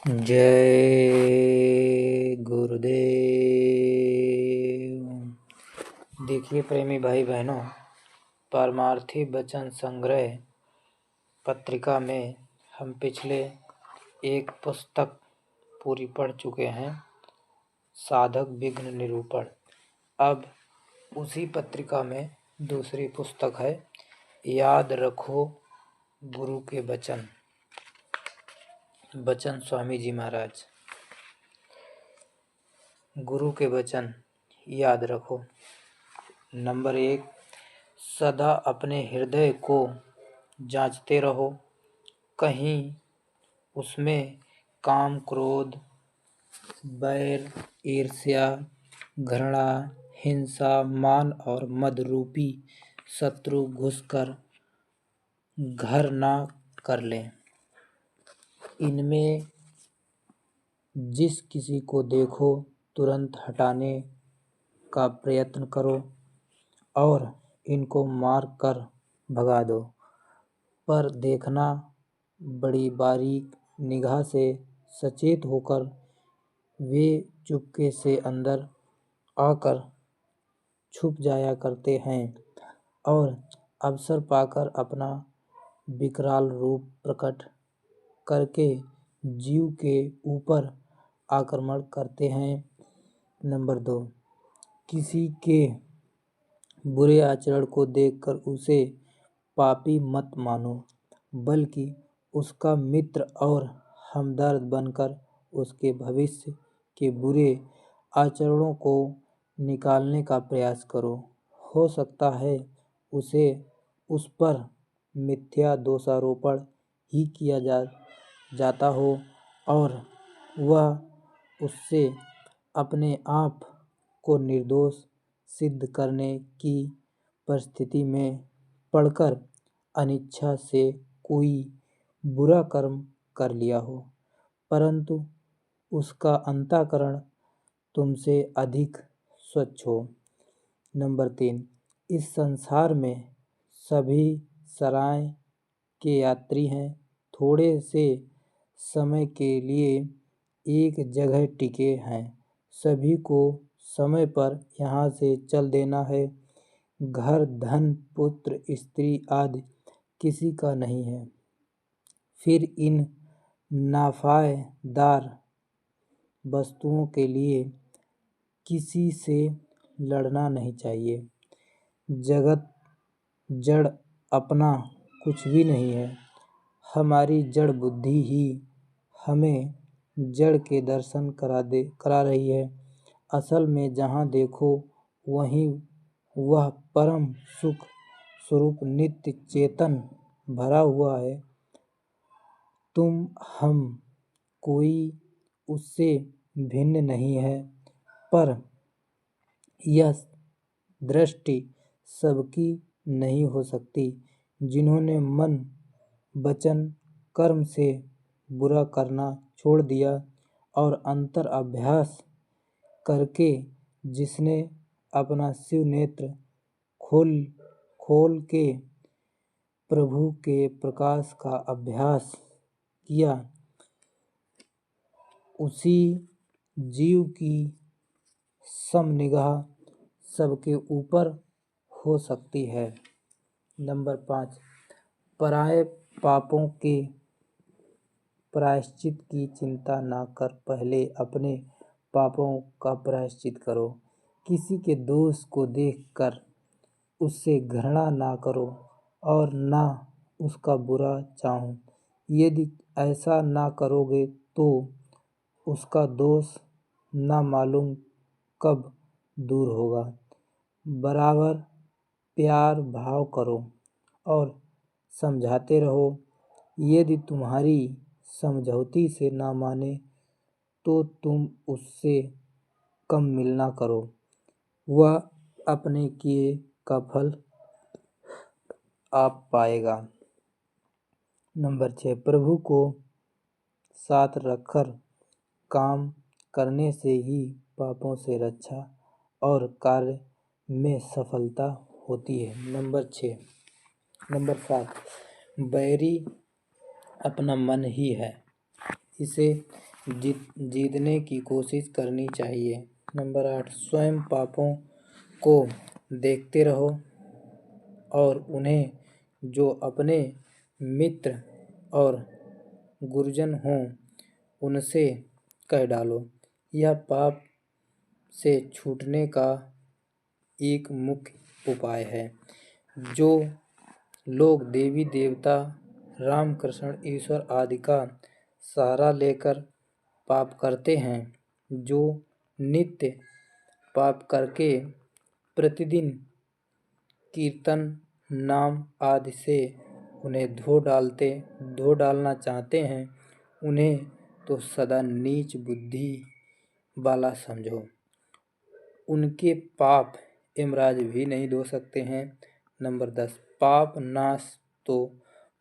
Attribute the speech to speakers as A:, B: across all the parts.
A: जय गुरुदेव। देखिए प्रेमी भाई बहनों, परमार्थी वचन संग्रह पत्रिका में हम पिछले एक पुस्तक पूरी पढ़ चुके हैं, साधक विघ्न निरूपण। अब उसी पत्रिका में दूसरी पुस्तक है, याद रखो गुरु के वचन। वचन स्वामी जी महाराज। गुरु के वचन याद रखो। नंबर 1, सदा अपने हृदय को जांचते रहो, कहीं उसमें काम, क्रोध, बैर, ईर्ष्या, घृणा, हिंसा, मान और मद रूपी शत्रु घुसकर घर ना कर लें। इनमें जिस किसी को देखो तुरंत हटाने का प्रयत्न करो और इनको मार कर भगा दो। पर देखना, बड़ी बारीक निगाह से सचेत होकर वे चुपके से अंदर आकर छुप जाया करते हैं और अवसर पाकर अपना विकराल रूप प्रकट करके जीव के ऊपर आक्रमण करते हैं। नंबर 2, किसी के बुरे आचरण को देखकर उसे पापी मत मानो, बल्कि उसका मित्र और हमदर्द बनकर उसके भविष्य के बुरे आचरणों को निकालने का प्रयास करो। हो सकता है उसे उस पर मिथ्या दोषारोपण ही किया जाता हो और वह उससे अपने आप को निर्दोष सिद्ध करने की परिस्थिति में पड़कर अनिच्छा से कोई बुरा कर्म कर लिया हो, परंतु उसका अंतःकरण तुमसे अधिक स्वच्छ हो। नंबर 3, इस संसार में सभी सराय के यात्री हैं, थोड़े से समय के लिए एक जगह टिके हैं, सभी को समय पर यहाँ से चल देना है। घर, धन, पुत्र, स्त्री आदि किसी का नहीं है। फिर इन नाफायदार वस्तुओं के लिए किसी से लड़ना नहीं चाहिए। जगत जड़ अपना कुछ भी नहीं है। हमारी जड़ बुद्धि ही हमें जड़ के दर्शन करा रही है। असल में जहाँ देखो वहीं वह परम सुख स्वरूप नित्य चेतन भरा हुआ है। तुम, हम, कोई उससे भिन्न नहीं है, पर यह दृष्टि सबकी नहीं हो सकती। जिन्होंने मन, वचन, कर्म से बुरा करना छोड़ दिया और अंतर अभ्यास करके जिसने अपना शिव नेत्र खोल के प्रभु के प्रकाश का अभ्यास किया, उसी जीव की समनिगाह सबके ऊपर हो सकती है। नंबर 5, पराये पापों के प्रायश्चित की चिंता न कर पहले अपने पापों का प्रायश्चित करो। किसी के दोष को देखकर उससे घृणा ना करो और ना उसका बुरा चाहो। यदि ऐसा ना करोगे तो उसका दोष ना मालूम कब दूर होगा। बराबर प्यार भाव करो और समझाते रहो। यदि तुम्हारी समझौती से ना माने तो तुम उससे कम मिलना करो, वह अपने किए का फल आप पाएगा। नंबर 6, प्रभु को साथ रखकर काम करने से ही पापों से रक्षा और कार्य में सफलता होती है। नंबर 7, बैरी अपना मन ही है, इसे जीतने की कोशिश करनी चाहिए। नंबर 8, स्वयं पापों को देखते रहो और उन्हें जो अपने मित्र और गुरुजन हों उनसे कह डालो। यह पाप से छूटने का एक मुख्य उपाय है। जो लोग देवी देवता, राम कृष्ण ईश्वर आदि का सहारा लेकर पाप करते हैं, जो नित्य पाप करके प्रतिदिन कीर्तन नाम आदि से उन्हें धो डालना चाहते हैं, उन्हें तो सदा नीच बुद्धि वाला समझो। उनके पाप यमराज भी नहीं धो सकते हैं। नंबर 10, पाप नाश तो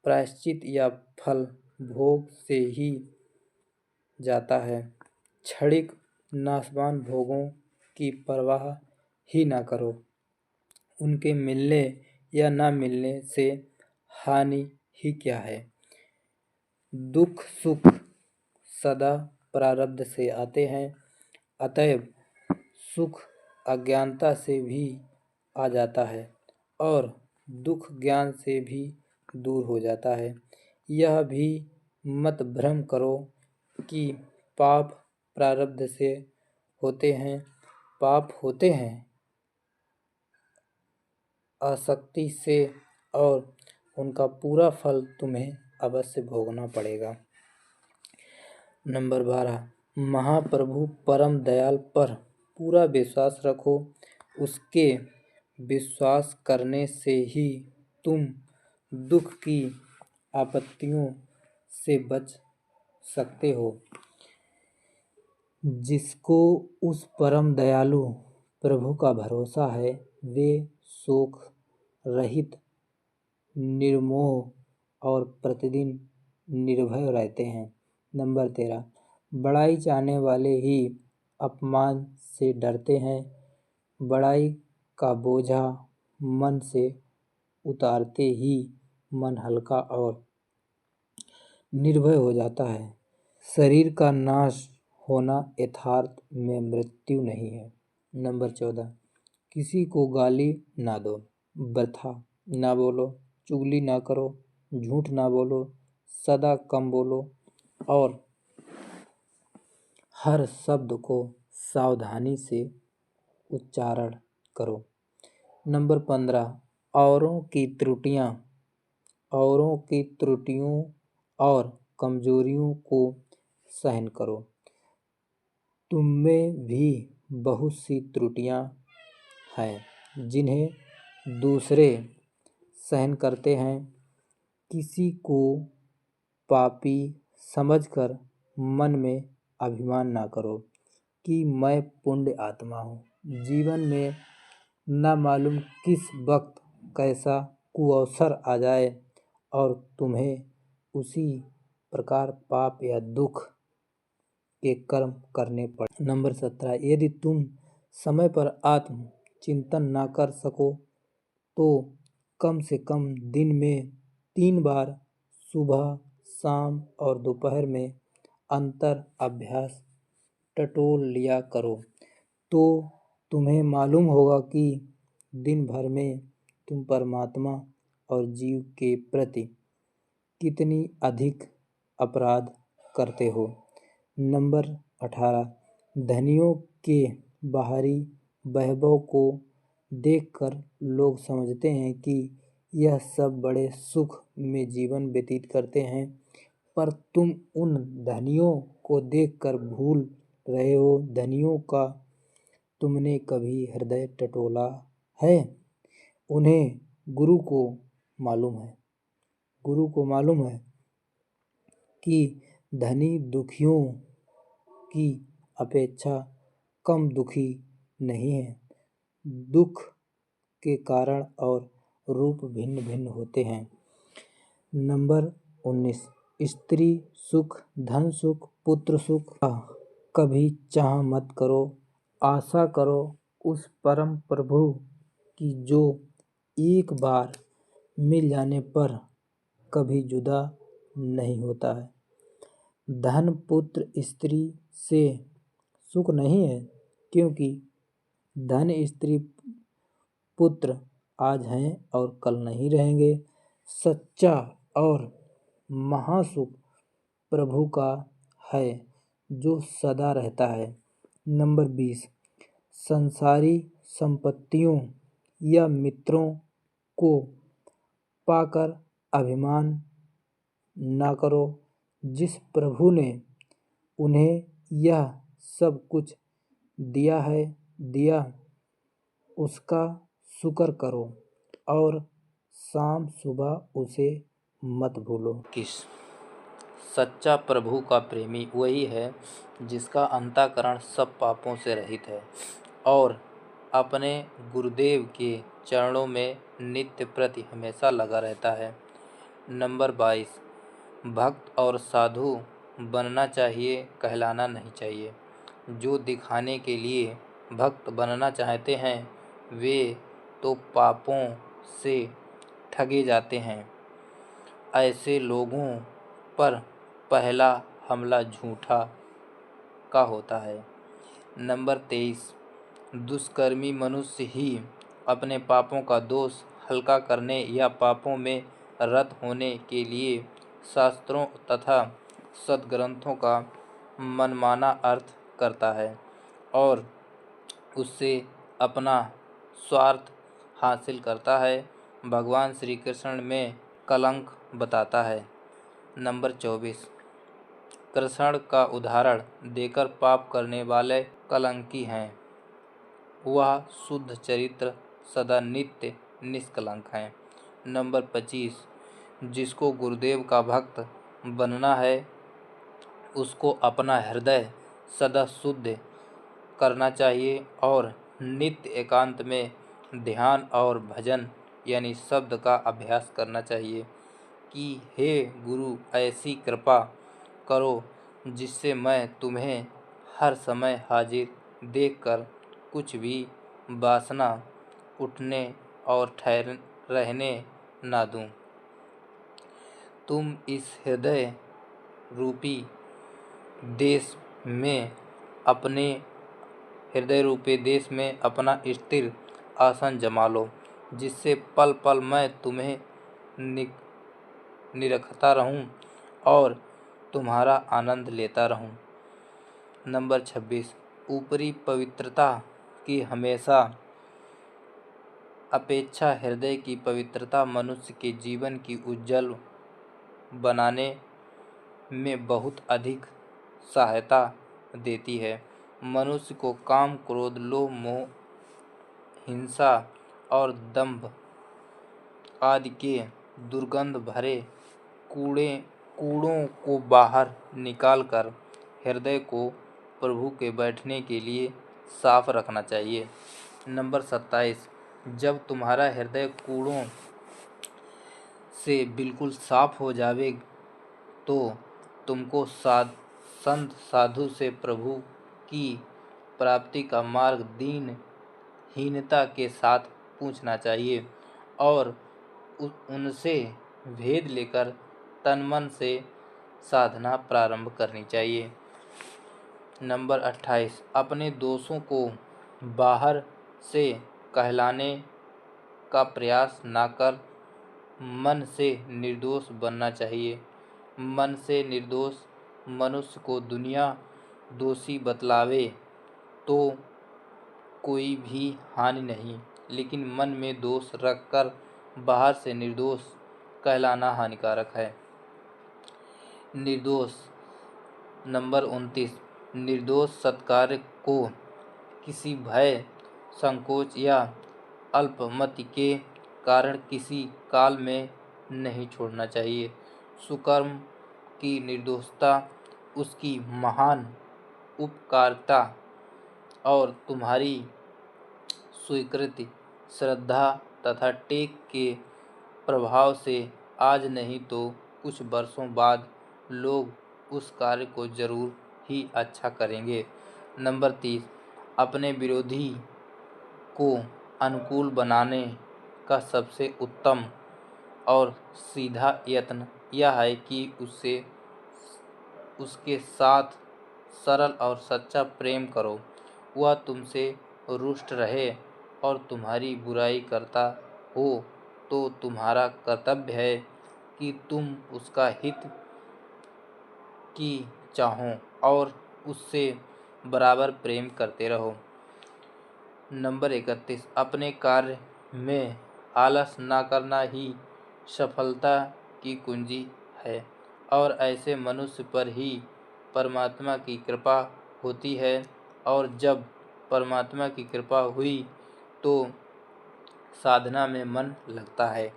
A: प्रायश्चित या फल भोग से ही जाता है। क्षणिक नाशवान भोगों की परवाह ही ना करो। उनके मिलने या ना मिलने से हानि ही क्या है। दुख सुख सदा प्रारब्ध से आते हैं, अतएव सुख अज्ञानता से भी आ जाता है और दुख ज्ञान से भी दूर हो जाता है। यह भी मत भ्रम करो कि पाप प्रारब्ध से होते हैं। पाप होते हैं आसक्ति से और उनका पूरा फल तुम्हें अवश्य भोगना पड़ेगा। नंबर 12, महाप्रभु परम दयाल पर पूरा विश्वास रखो। उसके विश्वास करने से ही तुम दुख की आपत्तियों से बच सकते हो। जिसको उस परम दयालु प्रभु का भरोसा है, वे शोक रहित, निर्मोह और प्रतिदिन निर्भय रहते हैं। नंबर 13, बड़ाई चाहने वाले ही अपमान से डरते हैं। बड़ाई का बोझा मन से उतारते ही मन हल्का और निर्भय हो जाता है। शरीर का नाश होना यथार्थ में मृत्यु नहीं है। नंबर 14, किसी को गाली ना दो, वृथा ना बोलो, चुगली ना करो, झूठ ना बोलो, सदा कम बोलो और हर शब्द को सावधानी से उच्चारण करो। नंबर 15, औरों की त्रुटियों और कमजोरियों को सहन करो। तुममें भी बहुत सी त्रुटियां हैं जिन्हें दूसरे सहन करते हैं। किसी को पापी समझकर मन में अभिमान ना करो कि मैं पुण्य आत्मा हूँ। जीवन में न मालूम किस वक्त कैसा कुअवसर आ जाए और तुम्हें उसी प्रकार पाप या दुख के कर्म करने पड़े। नंबर 17, यदि तुम समय पर आत्म चिंतन ना कर सको तो कम से कम दिन में 3 बार सुबह, शाम और दोपहर में अंतर अभ्यास टटोल लिया करो, तो तुम्हें मालूम होगा कि दिन भर में तुम परमात्मा और जीव के प्रति कितनी अधिक अपराध करते हो। नंबर 18, धनियों के बाहरी वैभव को देखकर लोग समझते हैं कि यह सब बड़े सुख में जीवन व्यतीत करते हैं, पर तुम उन धनियों को देखकर भूल रहे हो। धनियों का तुमने कभी हृदय टटोला है? उन्हें गुरु को मालूम है कि धनी दुखियों की अपेक्षा कम दुखी नहीं है। दुख के कारण और रूप भिन्न भिन्न होते हैं। नंबर 19, स्त्री सुख, धन सुख, पुत्र सुख का कभी चाह मत करो। आशा करो उस परम प्रभु की जो एक बार मिल जाने पर कभी जुदा नहीं होता है। धन पुत्र स्त्री से सुख नहीं है, क्योंकि धन स्त्री पुत्र आज हैं और कल नहीं रहेंगे। सच्चा और महासुख प्रभु का है जो सदा रहता है। नंबर 20, संसारी संपत्तियों या मित्रों को पाकर अभिमान ना करो। जिस प्रभु ने उन्हें यह सब कुछ दिया उसका शुक्र करो और शाम सुबह उसे मत भूलो। सच्चा प्रभु का प्रेमी वही है जिसका अंतःकरण सब पापों से रहित है और अपने गुरुदेव के चरणों में नित्य प्रति हमेशा लगा रहता है। नंबर 22, भक्त और साधु बनना चाहिए, कहलाना नहीं चाहिए। जो दिखाने के लिए भक्त बनना चाहते हैं वे तो पापों से ठगे जाते हैं। ऐसे लोगों पर पहला हमला झूठा का होता है। नंबर 23, दुष्कर्मी मनुष्य ही अपने पापों का दोष हल्का करने या पापों में रत होने के लिए शास्त्रों तथा सद्ग्रंथों का मनमाना अर्थ करता है और उससे अपना स्वार्थ हासिल करता है। भगवान श्री कृष्ण में कलंक बताता है। नंबर 24, कृष्ण का उदाहरण देकर पाप करने वाले कलंकी हैं। वह शुद्ध चरित्र सदा नित्य निष्कलंक हैं। नंबर 25, जिसको गुरुदेव का भक्त बनना है उसको अपना हृदय सदा शुद्ध करना चाहिए और नित्य एकांत में ध्यान और भजन यानी शब्द का अभ्यास करना चाहिए कि हे गुरु ऐसी कृपा करो जिससे मैं तुम्हें हर समय हाजिर देखकर कुछ भी वासना उठने और ठहर रहने ना दूं। तुम इस हृदय रूपी देश में अपना स्थिर आसन जमा लो, जिससे पल पल मैं तुम्हें निरखता रहूं और तुम्हारा आनंद लेता रहूं। नंबर 26, ऊपरी पवित्रता की हमेशा अपेक्षा हृदय की पवित्रता मनुष्य के जीवन की उज्जवल बनाने में बहुत अधिक सहायता देती है। मनुष्य को काम, क्रोध, लोभ, मोह, हिंसा और दंभ आदि के दुर्गंध भरे कूड़ों को बाहर निकालकर हृदय को प्रभु के बैठने के लिए साफ रखना चाहिए। नंबर 27, जब तुम्हारा हृदय कूड़ों से बिल्कुल साफ हो जावे तो तुमको संत साधु से प्रभु की प्राप्ति का मार्ग दीनहीनता के साथ पूछना चाहिए और उनसे भेद लेकर तन मन से साधना प्रारंभ करनी चाहिए। नंबर 28, अपने दोषों को बाहर से कहलाने का प्रयास ना कर मन से निर्दोष बनना चाहिए। मन से निर्दोष मनुष्य को दुनिया दोषी बतलावे तो कोई भी हानि नहीं, लेकिन मन में दोष रखकर बाहर से निर्दोष कहलाना हानिकारक है। निर्दोष। नंबर 29, निर्दोष सत्कार्य को किसी भय, संकोच या अल्पमति के कारण किसी काल में नहीं छोड़ना चाहिए। सुकर्म की निर्दोषता उसकी महान उपकारिता और तुम्हारी स्वीकृति, श्रद्धा तथा टेक के प्रभाव से आज नहीं तो कुछ वर्षों बाद लोग उस कार्य को जरूर ही अच्छा करेंगे। नंबर 30, अपने विरोधी को अनुकूल बनाने का सबसे उत्तम और सीधा यत्न यह है कि
B: उसके साथ सरल और सच्चा प्रेम करो। वह तुमसे रुष्ट रहे और तुम्हारी बुराई करता हो तो तुम्हारा कर्तव्य है कि तुम उसका हित की चाहो और उससे बराबर प्रेम करते रहो। नंबर 31, अपने कार्य में आलस न करना ही सफलता की कुंजी है और ऐसे मनुष्य पर ही परमात्मा की कृपा होती है और जब परमात्मा की कृपा हुई तो साधना में मन लगता है।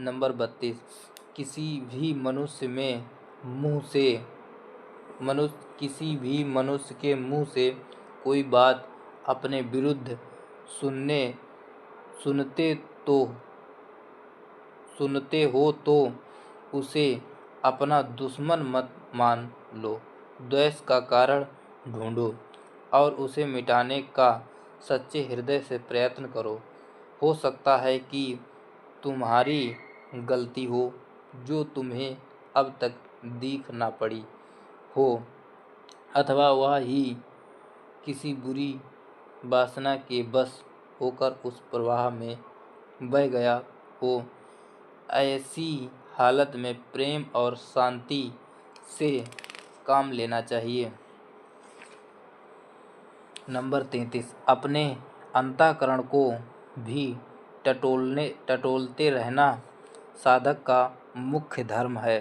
B: नंबर 32, किसी भी मनुष्य के मुंह से कोई बात अपने विरुद्ध सुनते हो तो उसे अपना दुश्मन मत मान लो। द्वेष का कारण ढूंढो और उसे मिटाने का सच्चे हृदय से प्रयत्न करो। हो सकता है कि तुम्हारी गलती हो जो तुम्हें अब तक दिख ना पड़ी हो, अथवा वह ही किसी बुरी वासना के वश होकर उस प्रवाह में बह गया हो। ऐसी हालत में प्रेम और शांति से काम लेना चाहिए। नंबर 33, अपने अंतःकरण को भी टटोलते रहना साधक का मुख्य धर्म है।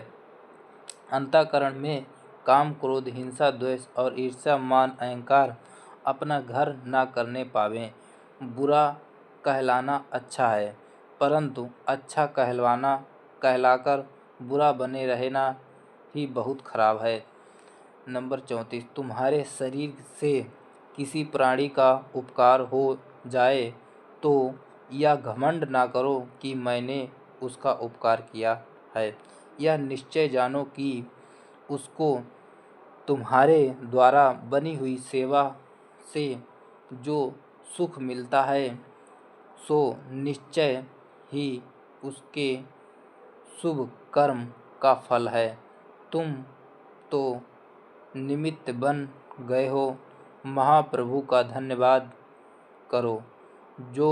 B: अंतःकरण में काम, क्रोध, हिंसा, द्वेष और ईर्ष्या, मान, अहंकार अपना घर न करने पावें। बुरा कहलाना अच्छा है, परंतु अच्छा कहलाकर बुरा बने रहना ही बहुत खराब है। नंबर 34, तुम्हारे शरीर से किसी प्राणी का उपकार हो जाए तो यह घमंड ना करो कि मैंने उसका उपकार किया है। यह निश्चय जानो कि उसको तुम्हारे द्वारा बनी हुई सेवा से जो सुख मिलता है सो निश्चय ही उसके शुभ कर्म का फल है। तुम तो निमित्त बन गए हो। महाप्रभु का धन्यवाद करो जो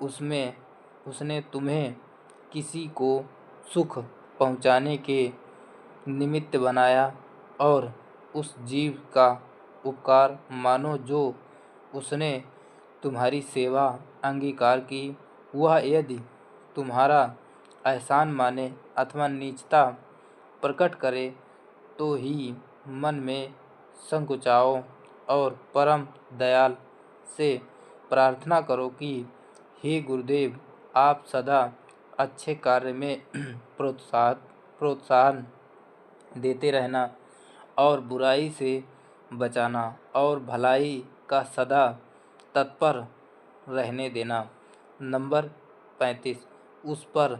B: उसने तुम्हें किसी को सुख पहुँचाने के निमित्त बनाया और उस जीव का उपकार मानो जो उसने तुम्हारी सेवा अंगीकार की। वह यदि तुम्हारा एहसान माने अथवा नीचता प्रकट करे तो ही मन में संकुचाओ और परम दयाल से प्रार्थना करो कि हे गुरुदेव, आप सदा अच्छे कार्य में प्रोत्साहन देते रहना और बुराई से बचाना और भलाई का सदा तत्पर रहने देना। नंबर 35, उस पर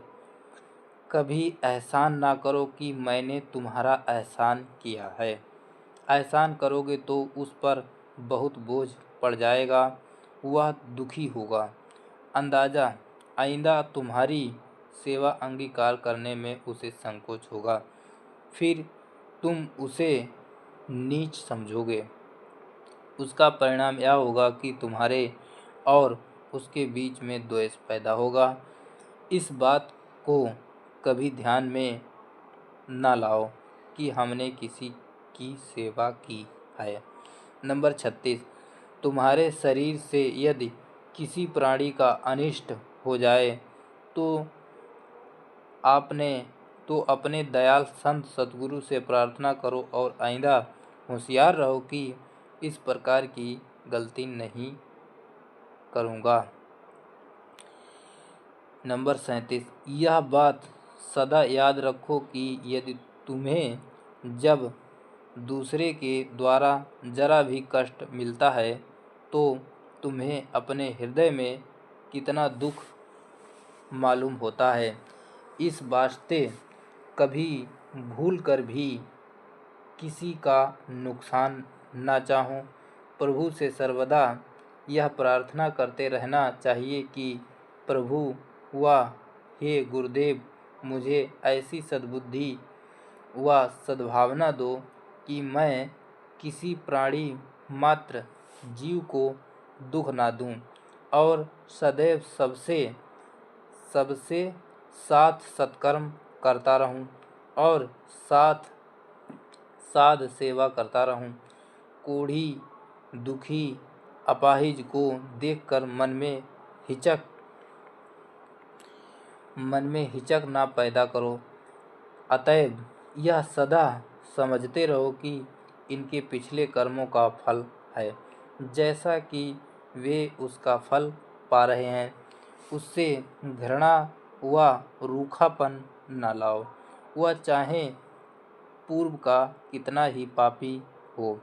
B: कभी एहसान ना करो कि मैंने तुम्हारा एहसान किया है। एहसान करोगे तो उस पर बहुत बोझ पड़ जाएगा, वह दुखी होगा। अंदाज़ा आइंदा तुम्हारी सेवा अंगीकार करने में उसे संकोच होगा, फिर तुम उसे नीच समझोगे। उसका परिणाम यह होगा कि तुम्हारे और उसके बीच में द्वेष पैदा होगा। इस बात को कभी ध्यान में न लाओ कि हमने किसी की सेवा की है। नंबर 36, तुम्हारे शरीर से यदि किसी प्राणी का अनिष्ट हो जाए तो अपने दयाल संत सद्गुरु से प्रार्थना करो और आइंदा होशियार रहो कि इस प्रकार की गलती नहीं करूँगा। नंबर 37, यह बात सदा याद रखो कि यदि तुम्हें जब दूसरे के द्वारा जरा भी कष्ट मिलता है तो तुम्हें अपने हृदय में कितना दुख मालूम होता है। इस वास्ते कभी भूल कर भी किसी का नुकसान न चाहो। प्रभु से सर्वदा यह प्रार्थना करते रहना चाहिए कि प्रभु व हे गुरुदेव, मुझे ऐसी सद्बुद्धि व सद्भावना दो कि मैं किसी प्राणी मात्र जीव को दुख ना दूं और सदैव सबसे साथ सत्कर्म करता रहूं और साध सेवा करता रहूं। कोढ़ी दुखी अपाहिज को देखकर मन में हिचक ना पैदा करो। अतएव यह सदा समझते रहो कि इनके पिछले कर्मों का फल है, जैसा कि वे उसका फल पा रहे हैं। उससे घृणा व रूखापन न लाओ। वह चाहे पूर्व का कितना ही पापी हो,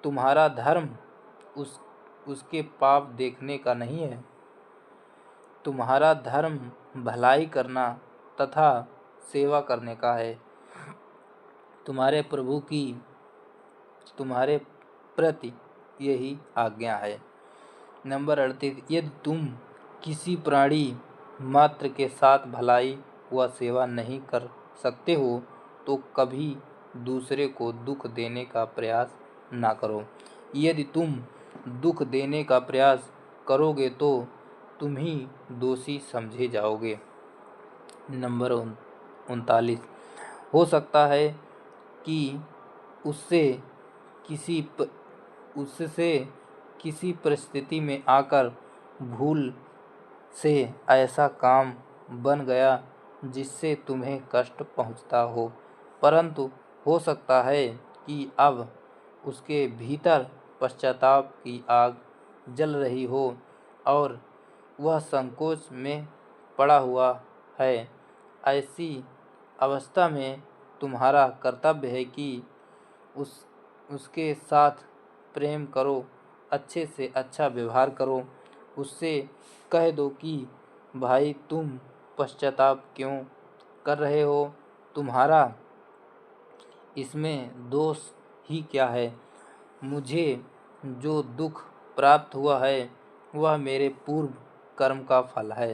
B: तुम्हारा धर्म उसके पाप देखने का नहीं है। तुम्हारा धर्म भलाई करना तथा सेवा करने का है। तुम्हारे प्रभु की तुम्हारे प्रति यही आज्ञा है। नंबर 38। यदि तुम किसी प्राणी मात्र के साथ भलाई व सेवा नहीं कर सकते हो तो कभी दूसरे को दुख देने का प्रयास ना करो। यदि तुम दुख देने का प्रयास करोगे तो तुम ही दोषी समझे जाओगे। नंबर 39। हो सकता है कि उससे किसी परिस्थिति में आकर भूल से ऐसा काम बन गया जिससे तुम्हें कष्ट पहुंचता हो, परंतु हो सकता है कि अब उसके भीतर पश्चाताप की आग जल रही हो और वह संकोच में पड़ा हुआ है। ऐसी अवस्था में तुम्हारा कर्तव्य है कि उसके साथ प्रेम करो, अच्छे से अच्छा व्यवहार करो। उससे कह दो कि भाई तुम पश्चाताप क्यों कर रहे हो, तुम्हारा इसमें दोष ही क्या है। मुझे जो दुख प्राप्त हुआ है वह मेरे पूर्व कर्म का फल है।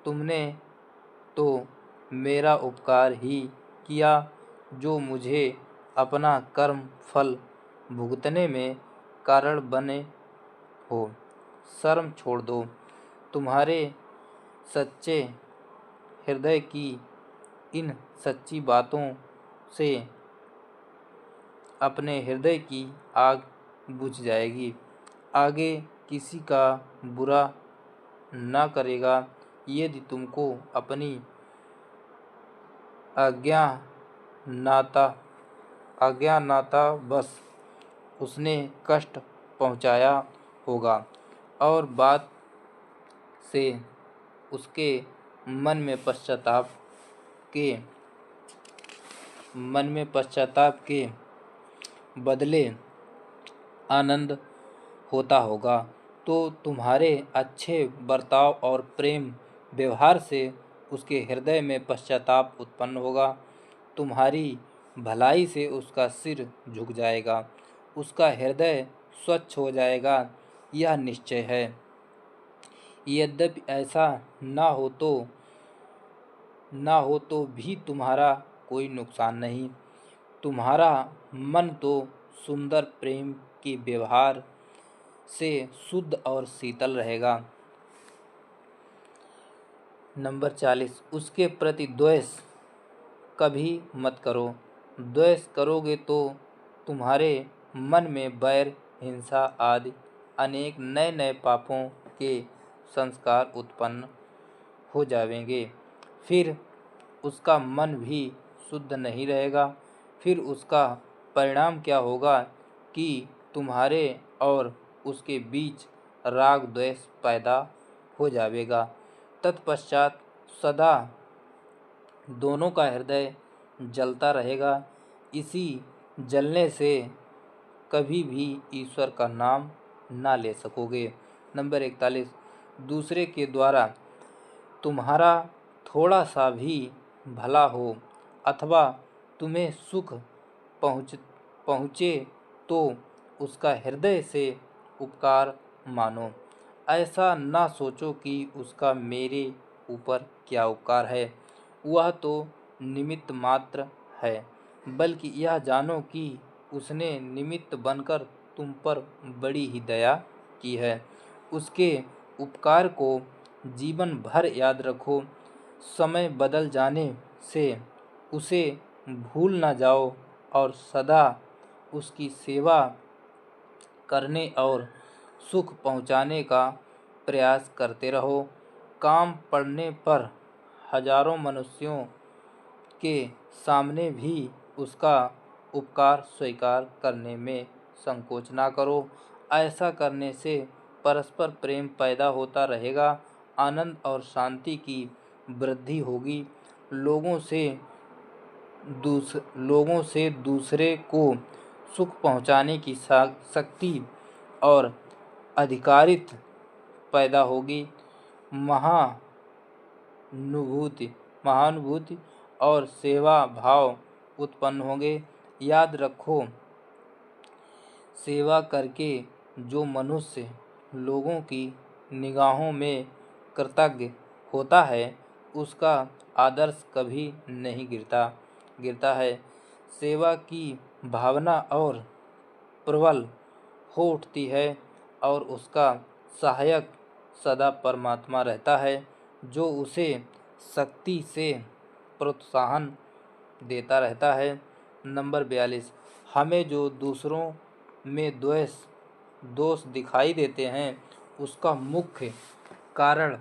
B: तुमने तो मेरा उपकार ही किया जो मुझे अपना कर्म फल भुगतने में कारण बने हो। शर्म छोड़ दो। तुम्हारे सच्चे हृदय की इन सच्ची बातों से अपने हृदय की आग बुझ जाएगी। आगे किसी का बुरा न करेगा। यदि तुमको अपनी अज्ञानता बस उसने कष्ट पहुंचाया होगा और बात से उसके मन में पश्चाताप के बदले आनंद होता होगा, तो तुम्हारे अच्छे बर्ताव और प्रेम व्यवहार से उसके हृदय में पश्चाताप उत्पन्न होगा। तुम्हारी भलाई से उसका सिर झुक जाएगा, उसका हृदय स्वच्छ हो जाएगा, यह निश्चय है। यद्यपि ऐसा ना हो तो भी तुम्हारा कोई नुकसान नहीं। तुम्हारा मन तो सुंदर प्रेम के व्यवहार से शुद्ध और शीतल रहेगा। नंबर 40। उसके प्रति द्वेष कभी मत करो। द्वेष करोगे तो तुम्हारे मन में वैर, हिंसा आदि अनेक नए नए पापों के संस्कार उत्पन्न हो जाएंगे। फिर उसका मन भी शुद्ध नहीं रहेगा। फिर उसका परिणाम क्या होगा कि तुम्हारे और उसके बीच राग द्वेष पैदा हो जाएगा। तत्पश्चात सदा दोनों का हृदय जलता रहेगा। इसी जलने से कभी भी ईश्वर का नाम ना ले सकोगे। नंबर 41। दूसरे के द्वारा तुम्हारा थोड़ा सा भी भला हो अथवा तुम्हें सुख पहुँचे तो उसका हृदय से उपकार मानो। ऐसा ना सोचो कि उसका मेरे ऊपर क्या उपकार है, वह तो निमित्त मात्र है, बल्कि यह जानो कि उसने निमित्त बनकर तुम पर बड़ी ही दया की है। उसके उपकार को जीवन भर याद रखो। समय बदल जाने से उसे भूल न जाओ और सदा उसकी सेवा करने और सुख पहुँचाने का प्रयास करते रहो। काम पड़ने पर हजारों मनुष्यों के सामने भी उसका उपकार स्वीकार करने में संकोच ना करो। ऐसा करने से परस्पर प्रेम पैदा होता रहेगा, आनंद और शांति की वृद्धि होगी। लोगों से दूसरे को सुख पहुंचाने की शक्ति और अधिकारित पैदा होगी। महानुभूति और सेवा भाव उत्पन्न होंगे। याद रखो, सेवा करके जो मनुष्य लोगों की निगाहों में कृतज्ञ होता है, उसका आदर्श कभी नहीं गिरता है। सेवा की भावना और प्रबल हो उठती है और उसका सहायक सदा परमात्मा रहता है, जो उसे शक्ति से प्रोत्साहन देता रहता है। नंबर 42। हमें जो दूसरों में दोष दिखाई देते हैं, उसका मुख्य कारण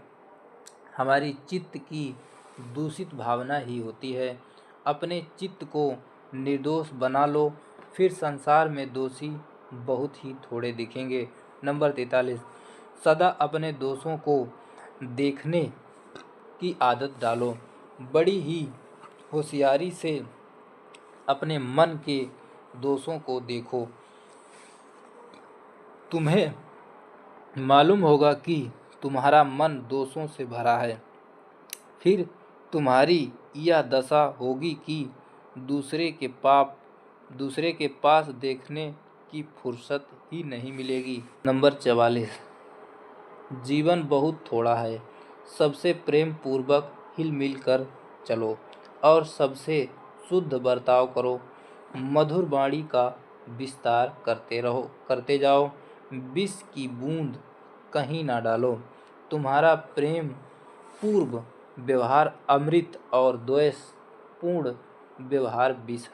B: हमारी चित्त की दूषित भावना ही होती है। अपने चित्त को निर्दोष बना लो, फिर संसार में दोषी बहुत ही थोड़े दिखेंगे। नंबर 43। सदा अपने दोषों को देखने की आदत डालो। बड़ी ही होशियारी से अपने मन के दोषों को देखो। तुम्हें मालूम होगा कि तुम्हारा मन दोषों से भरा है। फिर तुम्हारी यह दशा होगी कि दूसरे के पास देखने की फुर्सत ही नहीं मिलेगी। नंबर 44। जीवन बहुत थोड़ा है, सबसे प्रेम पूर्वक हिल मिल कर चलो और सबसे शुद्ध बर्ताव करो। मधुर वाणी का विस्तार करते जाओ। विष की बूंद कहीं ना डालो। तुम्हारा प्रेम पूर्ण व्यवहार अमृत और द्वेष पूर्ण व्यवहार विष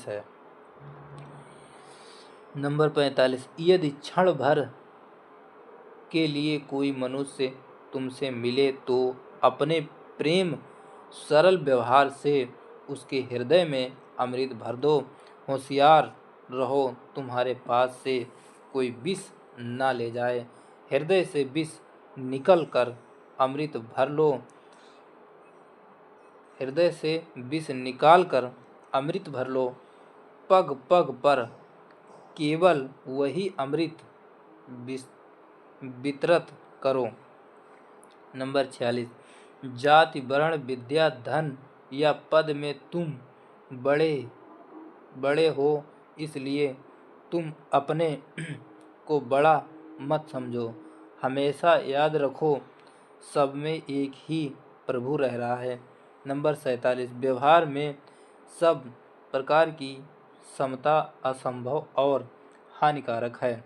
B: है। नंबर 45। यदि क्षण भर के लिए कोई मनुष्य तुमसे मिले तो अपने प्रेम सरल व्यवहार से उसके हृदय में अमृत भर दो। होशियार रहो, तुम्हारे पास से कोई विष न ले जाए। हृदय से विष निकाल कर अमृत भर लो। पग पग पर केवल वही अमृत वितरित करो। नंबर 46। जाति वर्ण विद्या धन या पद में तुम बड़े हो, इसलिए तुम अपने को बड़ा मत समझो। हमेशा याद रखो, सब में एक ही प्रभु रह रहा है। नंबर 47। व्यवहार में सब प्रकार की समता असंभव और हानिकारक है।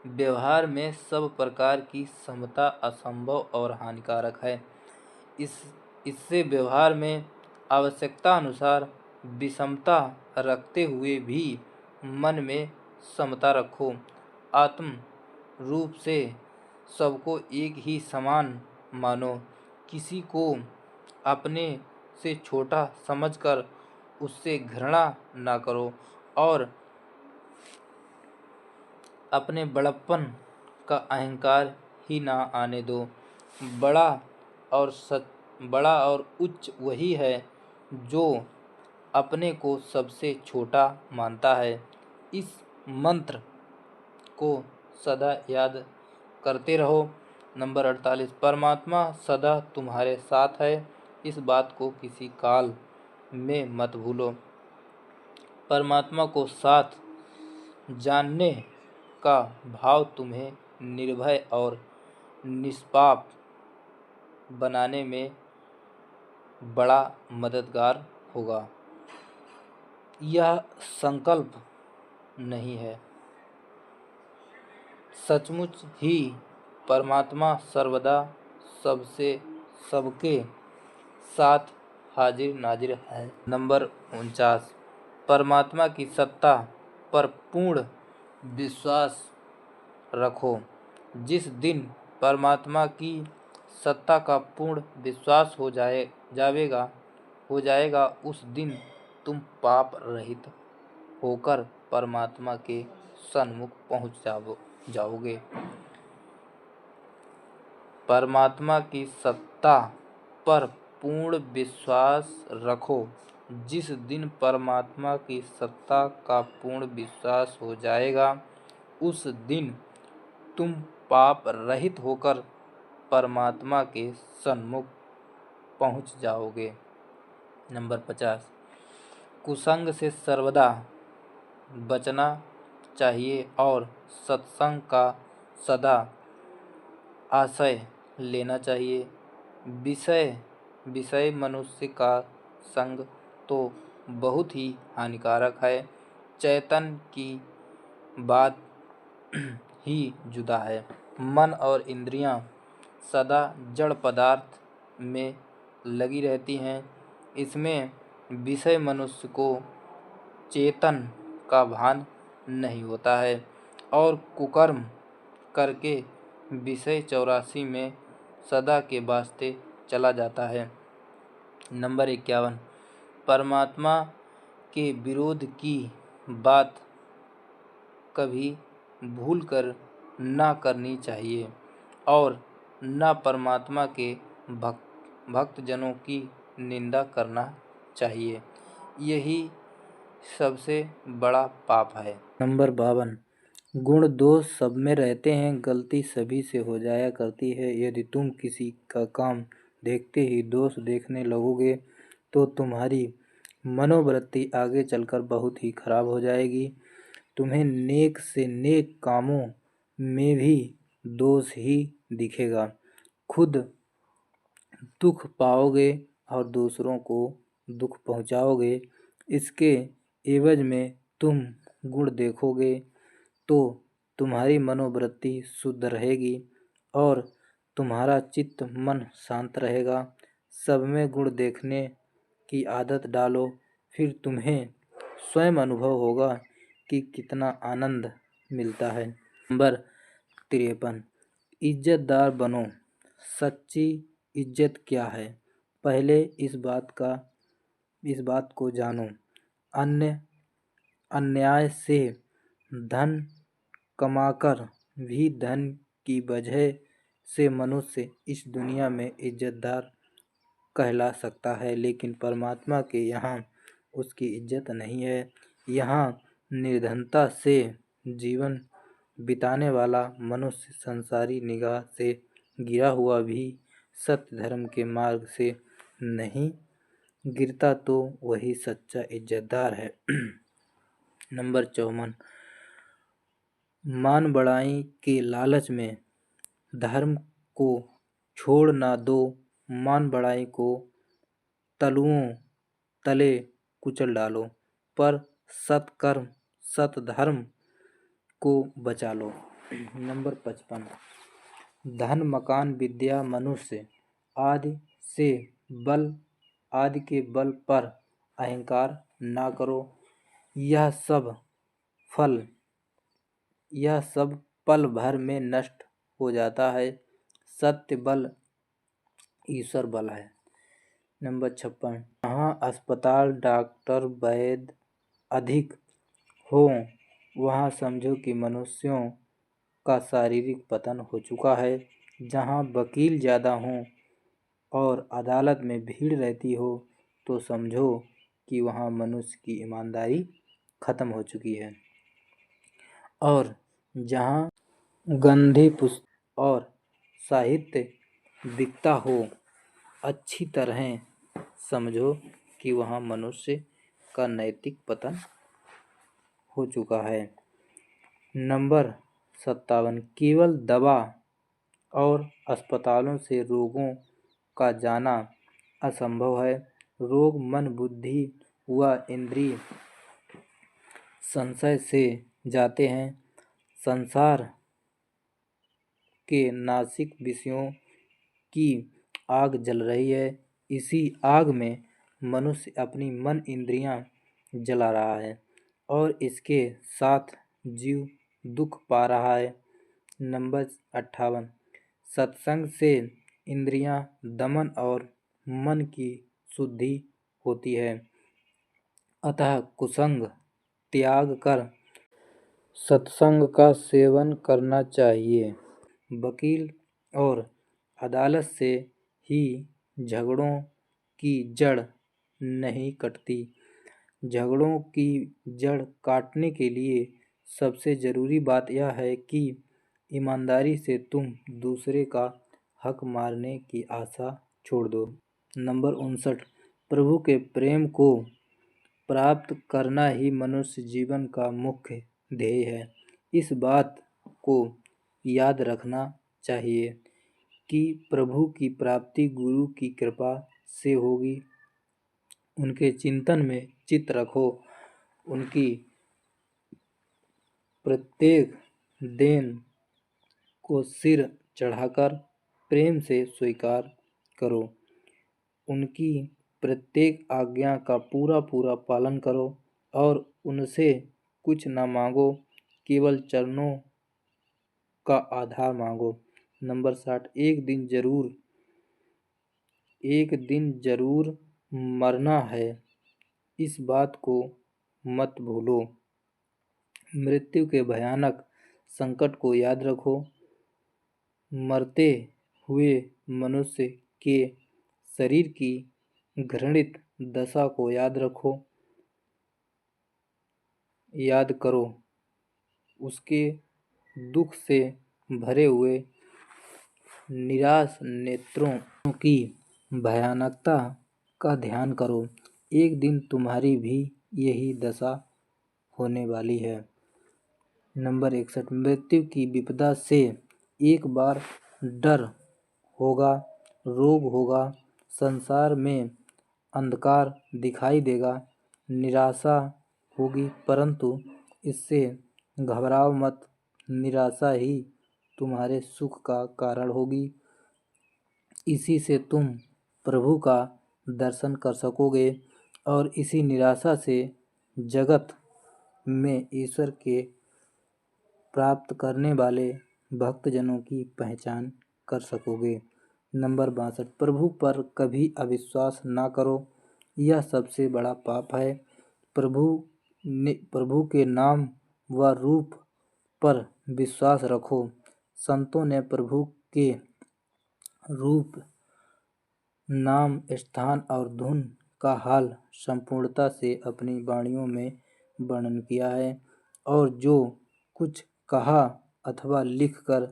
B: व्यवहार में सब प्रकार की समता असंभव और हानिकारक है। इससे व्यवहार में आवश्यकता अनुसार विषमता रखते हुए भी मन में समता रखो। आत्म रूप से सबको एक ही समान मानो। किसी को अपने से छोटा समझकर उससे घृणा ना करो और अपने बड़प्पन का अहंकार ही ना आने दो। बड़ा और उच्च वही है जो अपने को सबसे छोटा मानता है। इस मंत्र को सदा याद करते रहो। नंबर 48। परमात्मा सदा तुम्हारे साथ है, इस बात को किसी काल में मत भूलो। परमात्मा को साथ जानने का भाव तुम्हें निर्भय और निष्पाप बनाने में बड़ा मददगार होगा। यह संकल्प नहीं है। सचमुच ही परमात्मा सर्वदा सबसे सबके साथ हाजिर नाजिर है। नंबर 49, परमात्मा की सत्ता पर पूर्ण विश्वास रखो। जिस दिन परमात्मा की सत्ता का पूर्ण विश्वास हो जाएगा उस दिन तुम पाप रहित होकर परमात्मा के सन्मुख पहुँच जाओगे। परमात्मा की सत्ता पर पूर्ण विश्वास रखो। जिस दिन परमात्मा की सत्ता का पूर्ण विश्वास हो जाएगा उस दिन तुम पाप रहित होकर परमात्मा के सन्मुख पहुँच जाओगे। नंबर 50, कुसंग से सर्वदा बचना चाहिए और सत्संग का सदा आश्रय लेना चाहिए। विषय मनुष्य का संग तो बहुत ही हानिकारक है। चैतन्य की बात ही जुदा है। मन और इंद्रियां सदा जड़ पदार्थ में लगी रहती हैं। इसमें विषय मनुष्य को चेतन का भान नहीं होता है और कुकर्म करके विषय 84 में सदा के वास्ते चला जाता है। नंबर 51, परमात्मा के विरोध की बात कभी भूलकर ना करनी चाहिए और न परमात्मा के भक्तजनों की निंदा करना चाहिए। यही सबसे बड़ा पाप है। नंबर 52, गुण दोष सब में रहते हैं, गलती सभी से हो जाया करती है। यदि तुम किसी का काम देखते ही दोष देखने लगोगे तो तुम्हारी मनोवृत्ति आगे चलकर बहुत ही खराब हो जाएगी। तुम्हें नेक से नेक कामों में भी दोष ही दिखेगा। खुद दुख पाओगे और दूसरों को दुख पहुंचाओगे। इसके एवज में तुम गुण देखोगे तो तुम्हारी मनोवृत्ति शुद्ध रहेगी और तुम्हारा चित्त मन शांत रहेगा। सब में गुण देखने की आदत डालो, फिर तुम्हें स्वयं अनुभव होगा कि कितना आनंद मिलता है। नंबर 53, इज्जतदार बनो। सच्ची इज्जत क्या है? पहले इस बात को जानो। अन्याय से धन कमाकर भी धन की वजह से मनुष्य इस दुनिया में इज्जतदार कहला सकता है, लेकिन परमात्मा के यहाँ उसकी इज्जत नहीं है। यहाँ निर्धनता से जीवन बिताने वाला मनुष्य संसारी निगाह से गिरा हुआ भी सत्य धर्म के मार्ग से नहीं गिरता तो वही सच्चा इज्जतदार है। नंबर 54, मान बढ़ाई के लालच में धर्म को छोड़ ना दो। मान बढ़ाई को तलुओं तले कुचल डालो, पर सत्कर्म सतधर्म को बचा लो। नंबर 55, धन मकान विद्या मनुष्य आदि के बल पर अहंकार ना करो। यह सब पल भर में नष्ट हो जाता है। सत्य बल ईश्वर बल है। नंबर 56, जहाँ अस्पताल डॉक्टर वैद्य अधिक हो वहाँ समझो कि मनुष्यों का शारीरिक पतन हो चुका है। जहाँ वकील ज़्यादा हों और अदालत में भीड़ रहती हो तो समझो कि वहाँ मनुष्य की ईमानदारी खत्म हो चुकी है। और जहाँ गंदे पुस्तक और साहित्य बिकता हो अच्छी तरह समझो कि वहाँ मनुष्य का नैतिक पतन हो चुका है। नंबर 57, केवल दवा और अस्पतालों से रोगों का जाना असंभव है। रोग मन बुद्धि व इंद्रिय संशय से जाते हैं। संसार के नासिक विषयों की आग जल रही है। इसी आग में मनुष्य अपनी मन इंद्रियां जला रहा है और इसके साथ जीव दुख पा रहा है। नंबर 58। सत्संग से इंद्रियां दमन और मन की शुद्धि होती है। अतः कुसंग त्याग कर सत्संग का सेवन करना चाहिए। वकील और अदालत से ही झगड़ों की जड़ नहीं कटती। झगड़ों की जड़ काटने के लिए सबसे ज़रूरी बात यह है कि ईमानदारी से तुम दूसरे का हक मारने की आशा छोड़ दो। नंबर 59। प्रभु के प्रेम को प्राप्त करना ही मनुष्य जीवन का मुख्य ध्येय है। इस बात को याद रखना चाहिए कि प्रभु की प्राप्ति गुरु की कृपा से होगी। उनके चिंतन में चित्त रखो। उनकी प्रत्येक देन को सिर चढ़ाकर प्रेम से स्वीकार करो। उनकी प्रत्येक आज्ञा का पूरा पूरा पालन करो और उनसे कुछ न मांगो, केवल चरणों का आधार मांगो। नंबर 60। एक दिन जरूर मरना है, इस बात को मत भूलो। मृत्यु के भयानक संकट को याद रखो। मरते हुए मनुष्य के शरीर की घृणित दशा को याद करो। उसके दुख से भरे हुए निराश नेत्रों की भयानकता का ध्यान करो। एक दिन तुम्हारी भी यही दशा होने वाली है। नंबर 61। मृत्यु की विपदा से एक बार डर होगा, रोग होगा, संसार में अंधकार दिखाई देगा, निराशा होगी, परंतु इससे घबराओ मत। निराशा ही तुम्हारे सुख का कारण होगी। इसी से तुम प्रभु का दर्शन कर सकोगे और इसी निराशा से जगत में ईश्वर के प्राप्त करने वाले भक्तजनों की पहचान कर सकोगे। नंबर 62। प्रभु पर कभी अविश्वास ना करो, यह सबसे बड़ा पाप है। प्रभु के नाम व रूप पर विश्वास रखो। संतों ने प्रभु के रूप, नाम, स्थान और धुन का हाल संपूर्णता से अपनी वाणियों में वर्णन किया है और जो कुछ कहा अथवा लिख कर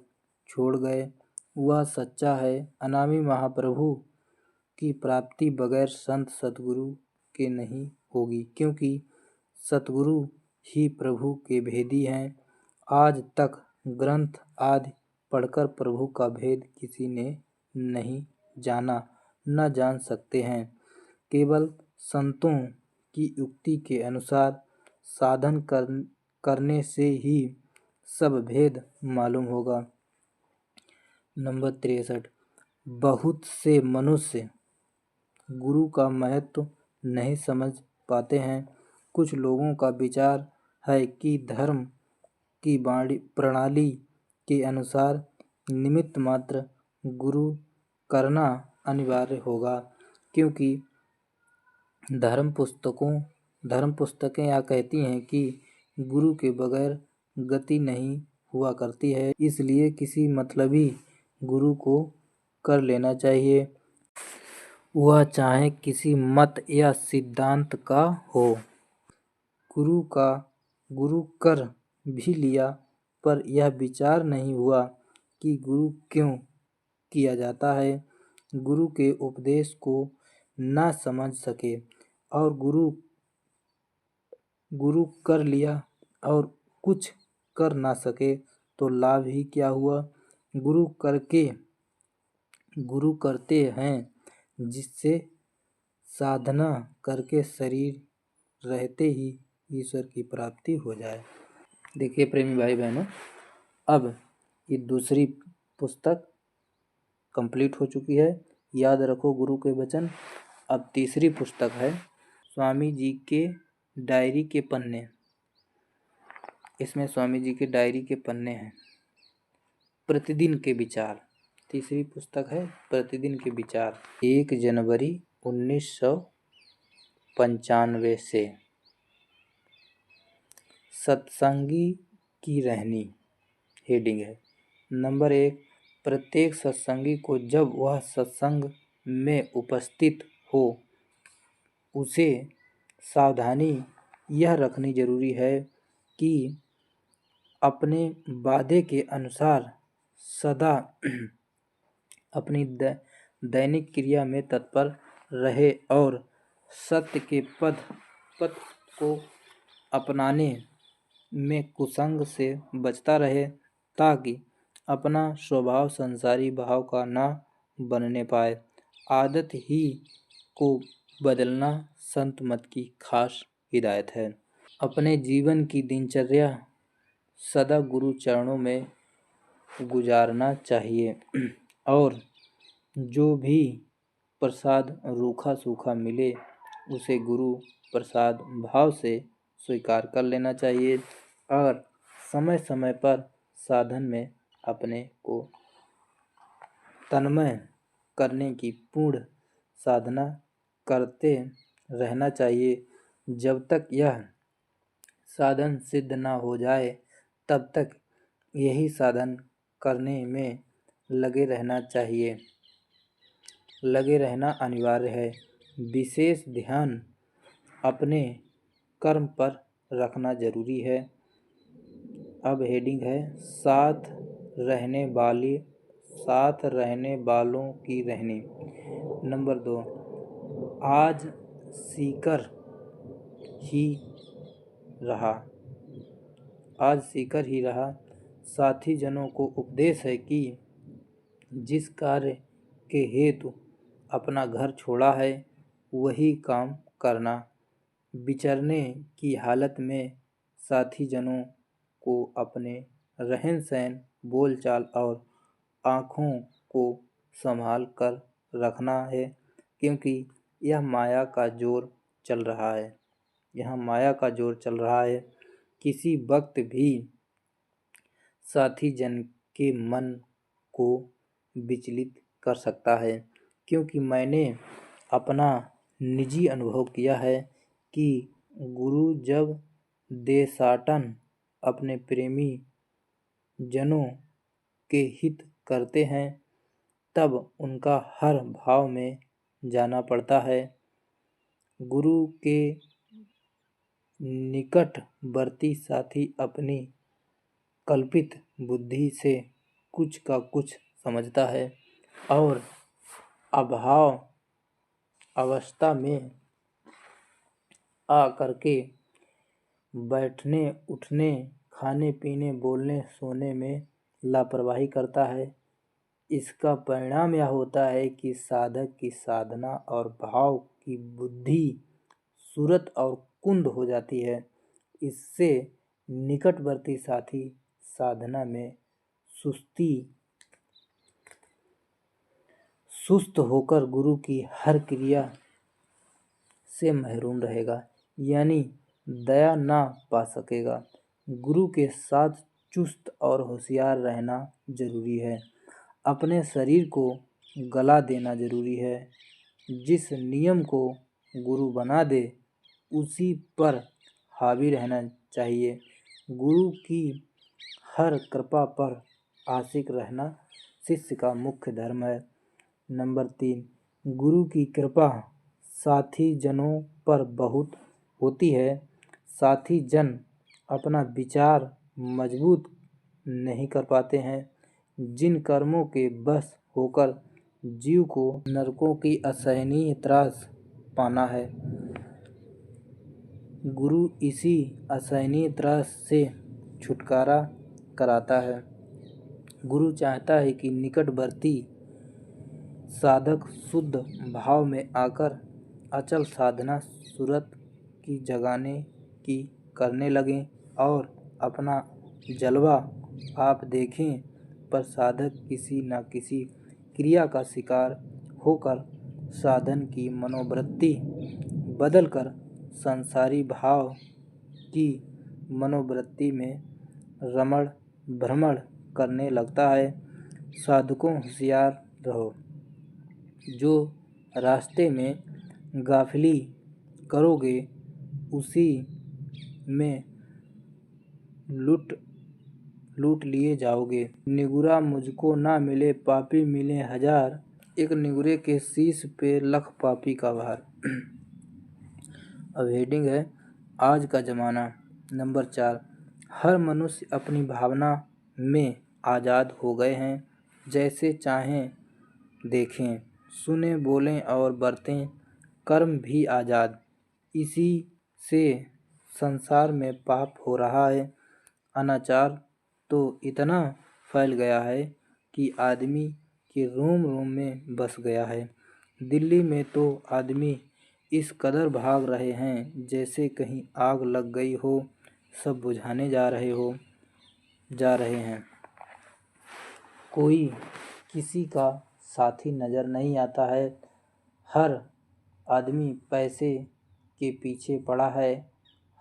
B: छोड़ गए वह सच्चा है। अनामी महाप्रभु की प्राप्ति बगैर संत सतगुरु के नहीं होगी, क्योंकि सतगुरु ही प्रभु के भेदी हैं। आज तक ग्रंथ आदि पढ़कर प्रभु का भेद किसी ने नहीं जाना, न जान सकते हैं। केवल संतों की युक्ति के अनुसार साधन करने से ही सब भेद मालूम होगा। नंबर 63। बहुत से मनुष्य गुरु का महत्व नहीं समझ पाते हैं। कुछ लोगों का विचार है कि धर्म की प्रणाली के अनुसार निमित्त मात्र गुरु करना अनिवार्य होगा, क्योंकि धर्म पुस्तकें यह कहती हैं कि गुरु के बगैर गति नहीं हुआ करती है, इसलिए किसी मतलबी गुरु को कर लेना चाहिए, वह चाहे किसी मत या सिद्धांत का हो। गुरु कर भी लिया, पर यह विचार नहीं हुआ कि गुरु क्यों किया जाता है। गुरु के उपदेश को ना समझ सके और गुरु कर लिया और कुछ कर ना सके तो लाभ ही क्या हुआ। गुरु करते हैं जिससे
A: साधना करके शरीर रहते ही ईश्वर की प्राप्ति हो जाए। देखिए प्रेमी भाई बहनों, अब ये दूसरी पुस्तक कंप्लीट हो चुकी है, याद रखो गुरु के वचन। अब तीसरी पुस्तक है स्वामी जी के डायरी के पन्ने। इसमें स्वामी जी के डायरी के पन्ने हैं। प्रतिदिन के विचार, तीसरी पुस्तक है प्रतिदिन के विचार। 1 जनवरी 1995 से सत्संगी की रहनी हेडिंग है। नंबर 1, प्रत्येक सत्संगी को जब वह सत्संग में उपस्थित हो उसे सावधानी यह रखनी जरूरी है कि अपने वादे के अनुसार सदा अपनी दैनिक क्रिया में तत्पर रहे और सत्य के पथ को अपनाने में कुसंग से बचता रहे, ताकि अपना स्वभाव संसारी भाव का न बनने पाए। आदत ही को बदलना संत मत की खास हिदायत है। अपने जीवन की दिनचर्या सदा गुरु चरणों में गुजारना चाहिए और जो भी प्रसाद रूखा सूखा मिले उसे गुरु प्रसाद भाव से स्वीकार कर लेना चाहिए और समय समय पर साधन में अपने को तन्मय करने की पूर्ण साधना करते रहना चाहिए। जब तक यह साधन सिद्ध न हो जाए तब तक यही साधन करने में लगे रहना चाहिए, लगे रहना अनिवार्य है। विशेष ध्यान अपने कर्म पर रखना जरूरी है। अब हेडिंग है साथ रहने वालों की रहनी। नंबर 2, आज सीकर ही रहा साथी जनों को उपदेश है कि जिस कार्य के हेतु अपना घर छोड़ा है वही काम करना। विचरने की हालत में साथी जनों को अपने रहन सहन, बोलचाल और आँखों को संभाल कर रखना है, क्योंकि यह माया का जोर चल रहा है। किसी वक्त भी साथी जन के मन को विचलित कर सकता है, क्योंकि मैंने अपना निजी अनुभव किया है कि गुरु जब देशाटन अपने प्रेमी जनों के हित करते हैं तब उनका हर भाव में जाना पड़ता है। गुरु के निकटवर्ती साथी अपनी कल्पित बुद्धि से कुछ का कुछ समझता है और अभाव अवस्था में आ करके बैठने उठने, खाने पीने, बोलने सोने में लापरवाही करता है। इसका परिणाम यह होता है कि साधक की साधना और भाव की बुद्धि सूरत और कुंद हो जाती है। इससे निकटवर्ती साथी साधना में सुस्त होकर गुरु की हर क्रिया से महरूम रहेगा, यानी दया ना पा सकेगा। गुरु के साथ चुस्त और होशियार रहना जरूरी है। अपने शरीर को गला देना जरूरी है। जिस नियम को गुरु बना दे उसी पर हावी रहना चाहिए। गुरु की हर कृपा पर आशिक रहना शिष्य का मुख्य धर्म है। नंबर 3, गुरु की कृपा साथी जनों पर बहुत होती है। साथी जन अपना विचार मजबूत नहीं कर पाते हैं। जिन कर्मों के बस होकर जीव को नरकों की असहनीय त्रास पाना है, गुरु इसी असहनीय त्रास से छुटकारा कराता है। गुरु चाहता है कि निकटवर्ती साधक शुद्ध भाव में आकर अचल साधना सूरत की जगाने की करने लगें और अपना जलवा आप देखें, पर साधक किसी न किसी क्रिया का शिकार होकर साधन की मनोवृत्ति बदलकर संसारी भाव की मनोवृत्ति में रमण भ्रमण करने लगता है। साधकों होशियार रहो, जो रास्ते में गाफिली करोगे उसी में लूट लिए जाओगे। निगुरा मुझको ना मिले, पापी मिले हजार, एक निगुरे के शीश पे लख पापी का भार। अब हेडिंग है आज का ज़माना। नंबर 4, हर मनुष्य अपनी भावना में आज़ाद हो गए हैं। जैसे चाहें देखें, सुने, बोलें और बरतें, कर्म भी आज़ाद। इसी से संसार में पाप हो रहा है। अनाचार तो इतना फैल गया है कि आदमी के रोम रोम में बस गया है। दिल्ली में तो आदमी इस कदर भाग रहे हैं जैसे कहीं आग लग गई हो, सब बुझाने जा रहे हैं। कोई किसी का साथी नज़र नहीं आता है। हर आदमी पैसे के पीछे पड़ा है।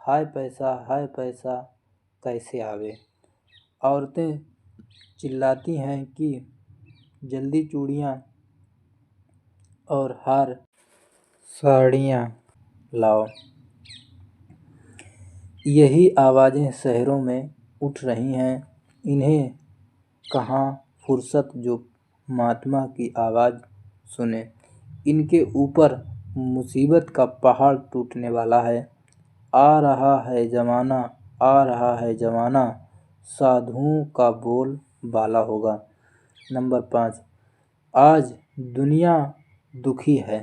A: हाय पैसा कैसे आवे। औरतें चिल्लाती हैं कि जल्दी चूड़ियाँ और हार साड़ियाँ लाओ। यही आवाज़ें शहरों में उठ रही हैं। इन्हें कहाँ फुर्सत जो महात्मा की आवाज़ सुने। इनके ऊपर मुसीबत का पहाड़ टूटने वाला है। आ रहा है ज़माना, साधुओं का बोल बाला होगा। नंबर 5, आज दुनिया दुखी है।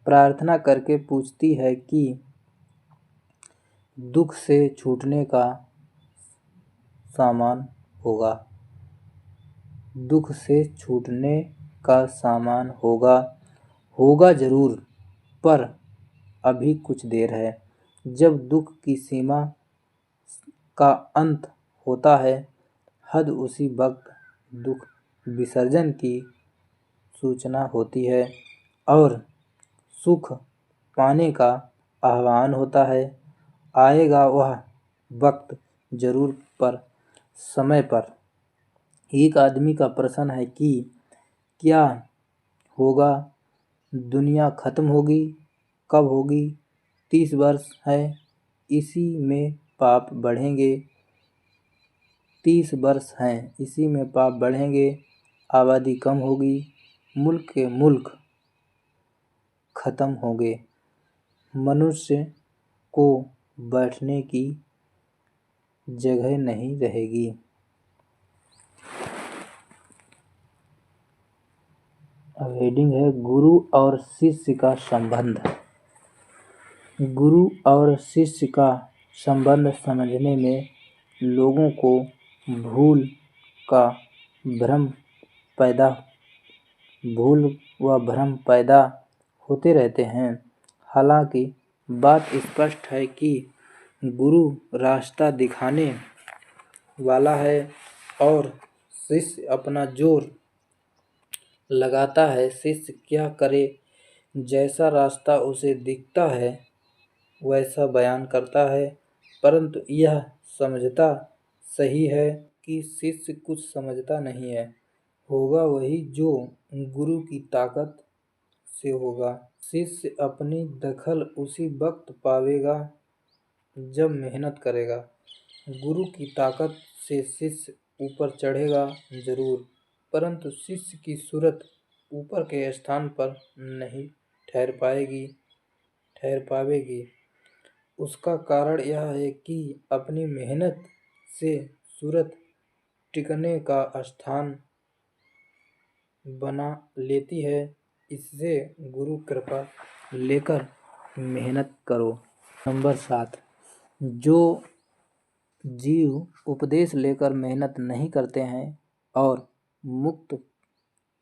A: प्रार्थना करके पूछती है कि दुख से छूटने का सामान होगा। दुख से छूटने का सामान होगा ज़रूर, पर अभी कुछ देर है। जब दुख की सीमा का अंत होता है, हद उसी वक्त दुख विसर्जन की सूचना होती है और सुख पाने का आह्वान होता है। आएगा वह वक्त जरूर, पर समय पर। एक आदमी का प्रश्न है कि क्या होगा, दुनिया खत्म होगी, कब होगी। 30 वर्ष है, इसी में पाप बढ़ेंगे। 30 वर्ष हैं, इसी में पाप बढ़ेंगे। आबादी कम होगी, मुल्क के मुल्क खत्म होंगे। मनुष्य को बैठने की जगह नहीं रहेगी। अब हेडिंग है गुरु और शिष्य का संबंध। गुरु और शिष्य का संबंध समझने में लोगों को भूल व भ्रम पैदा होते रहते हैं। हालांकि बात स्पष्ट है कि गुरु रास्ता दिखाने वाला है और शिष्य अपना जोर लगाता है। शिष्य क्या करे, जैसा रास्ता उसे दिखता है वैसा बयान करता है, परंतु यह समझता सही है कि शिष्य कुछ समझता नहीं है। होगा वही जो गुरु की ताकत से होगा। शिष्य अपनी दखल उसी वक्त पावेगा जब मेहनत करेगा। गुरु की ताकत से शिष्य ऊपर चढ़ेगा जरूर, परंतु शिष्य की सूरत ऊपर के स्थान पर नहीं ठहर पावेगी। उसका कारण यह है कि अपनी मेहनत से सूरत टिकने का स्थान बना लेती है। इससे गुरु कृपा लेकर मेहनत करो। नंबर 7, जो जीव उपदेश लेकर मेहनत नहीं करते हैं और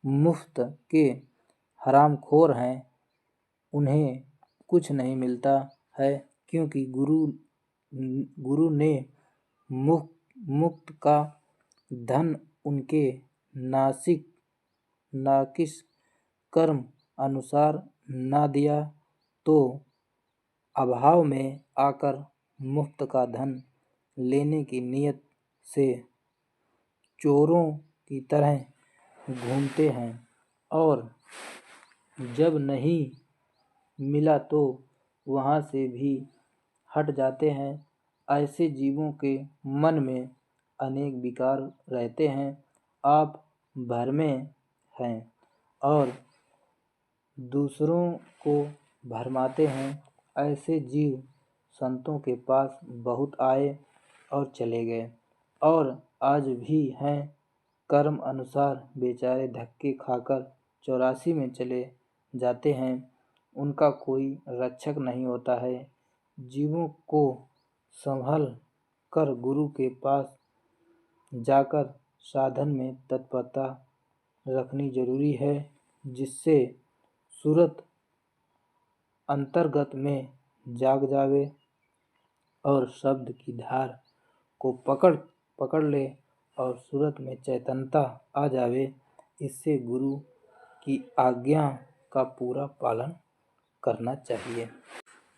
A: मुफ्त के हरामखोर हैं, उन्हें कुछ नहीं मिलता है, क्योंकि गुरु ने मुक्त का धन उनके नाकिस कर्म अनुसार ना दिया, तो अभाव में आकर मुफ्त का धन लेने की नीयत से चोरों की तरह घूमते हैं और जब नहीं मिला तो वहाँ से भी हट जाते हैं। ऐसे जीवों के मन में अनेक विकार रहते हैं। आप भरमे हैं और दूसरों को भरमाते हैं। ऐसे जीव संतों के पास बहुत आए और चले गए और आज भी हैं। कर्म अनुसार बेचारे धक्के खाकर 84 में चले जाते हैं। उनका कोई रक्षक नहीं होता है। जीवों को संभल कर गुरु के पास जाकर साधन में तत्परता रखनी जरूरी है, जिससे सूरत अंतर्गत में जाग जावे और शब्द की धार को पकड़ ले और सूरत में चैतन्यता आ जावे। इससे गुरु की आज्ञा का पूरा पालन करना चाहिए।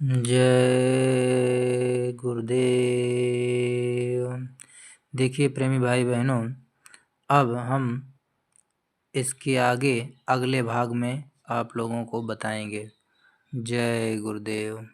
A: जय गुरुदेव। देखिए प्रेमी भाई बहनों, अब हम इसके आगे अगले भाग में आप लोगों को बताएंगे। जय गुरुदेव।